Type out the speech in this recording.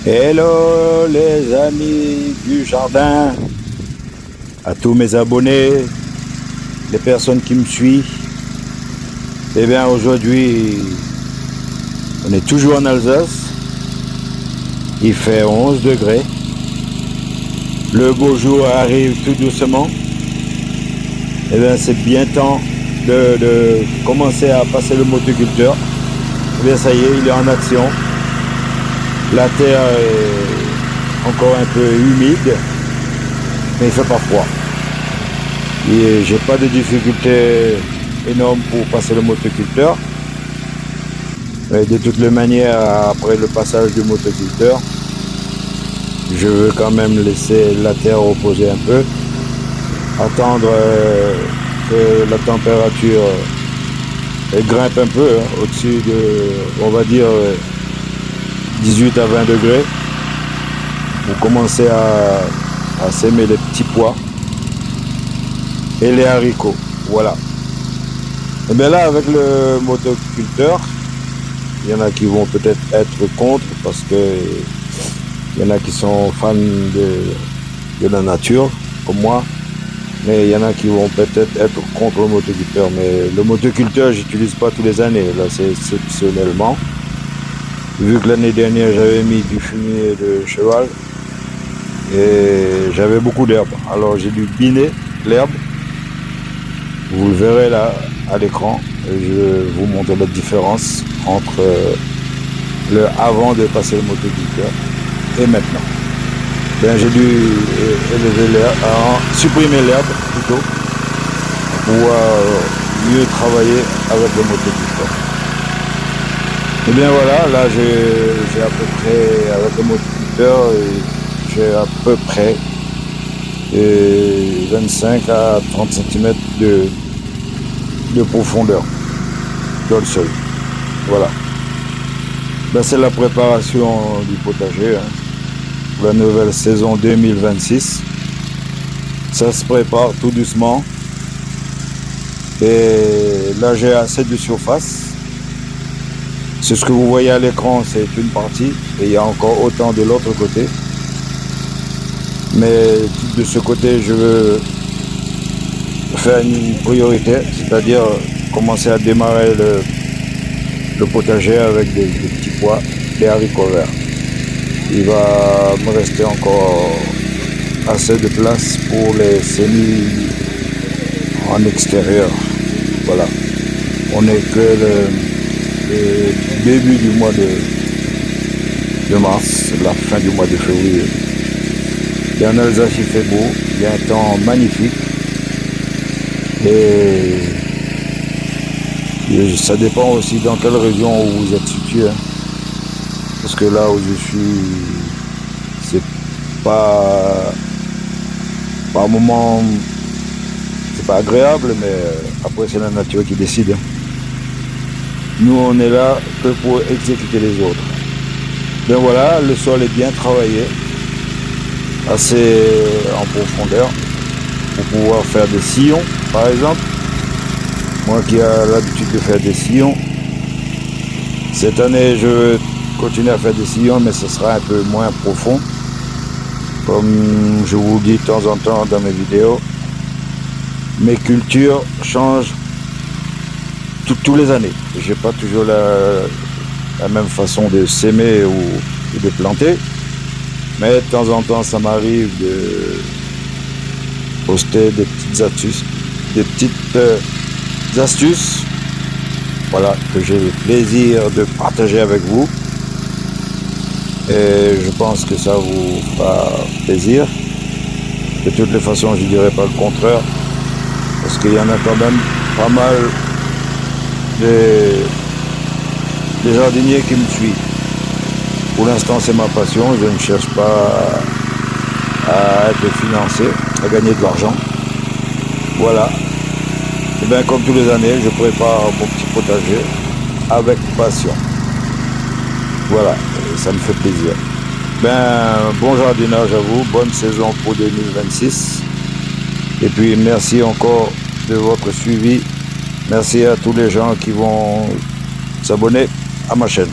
Hello les amis du jardin, à tous mes abonnés, les personnes qui me suivent. Eh bien aujourd'hui, on est toujours en Alsace, il fait 11 degrés, le beau jour arrive tout doucement. Eh bien c'est bien temps de commencer à passer le motoculteur. Eh bien ça y est, il est en action. La terre est encore un peu humide, mais il fait pas froid. Et j'ai pas de difficulté énorme pour passer le motoculteur. Mais de toutes les manières, après le passage du motoculteur, je veux quand même laisser la terre reposer un peu, attendre que la température grimpe un peu, au-dessus de, on va dire, 18 à 20 degrés, pour commencer à s'aimer les petits pois et les haricots. Voilà. Et bien là, avec le motoculteur, il y en a qui vont peut-être être contre, parce que il y en a qui sont fans de la nature, comme moi, mais il y en a qui vont peut-être être contre le motoculteur. Mais le motoculteur, j'utilise pas tous les années, là c'est exceptionnellement. Vu que l'année dernière j'avais mis du fumier de cheval et j'avais beaucoup d'herbe, alors j'ai dû biner l'herbe. Vous le verrez là à l'écran, je vais vous montrer la différence entre le avant de passer le motoculteur et maintenant. Ben, j'ai dû élever l'herbe, supprimer l'herbe plutôt, pour pouvoir mieux travailler avec le motoculteur. Et bien voilà, là j'ai à peu près, avec le motoculteur, j'ai à peu près 25 à 30 cm de profondeur dans le sol. Voilà. Ben, c'est la préparation du potager, hein, pour la nouvelle saison 2026. Ça se prépare tout doucement. Et là j'ai assez de surface. C'est ce que vous voyez à l'écran, c'est une partie, et il y a encore autant de l'autre côté. Mais de ce côté, je veux faire une priorité, c'est-à-dire commencer à démarrer le potager avec des petits pois, des haricots verts. Il va me rester encore assez de place pour les semis en extérieur. Voilà. On n'est que le début du mois de mars, la fin du mois de février. Et en Alsace, il fait beau, il y a un temps magnifique. Et ça dépend aussi dans quelle région où vous êtes situé. Hein. Parce que là où je suis, c'est pas un moment, c'est pas agréable, mais après c'est la nature qui décide. Hein. Nous, on est là que pour exécuter les autres. Ben voilà, le sol est bien travaillé, assez en profondeur, pour pouvoir faire des sillons, par exemple. Moi qui ai l'habitude de faire des sillons, cette année, je veux continuer à faire des sillons, mais ce sera un peu moins profond. Comme je vous le dis de temps en temps dans mes vidéos, mes cultures changent tous les années. J'ai pas toujours la même façon de s'aimer ou de planter, mais de temps en temps ça m'arrive de poster des petites astuces, voilà, que j'ai le plaisir de partager avec vous, et je pense que ça vous fera plaisir. De toutes les façons, je dirais pas le contraire, parce qu'il y en a quand même pas mal des jardiniers qui me suivent. Pour l'instant, c'est ma passion. Je ne cherche pas à être financé, à gagner de l'argent. Voilà. Et bien, comme tous les années, je prépare mon petit potager avec passion. Voilà, et ça me fait plaisir. Ben, bon jardinage à vous, bonne saison pour 2026. Et puis, merci encore de votre suivi. Merci à tous les gens qui vont s'abonner à ma chaîne.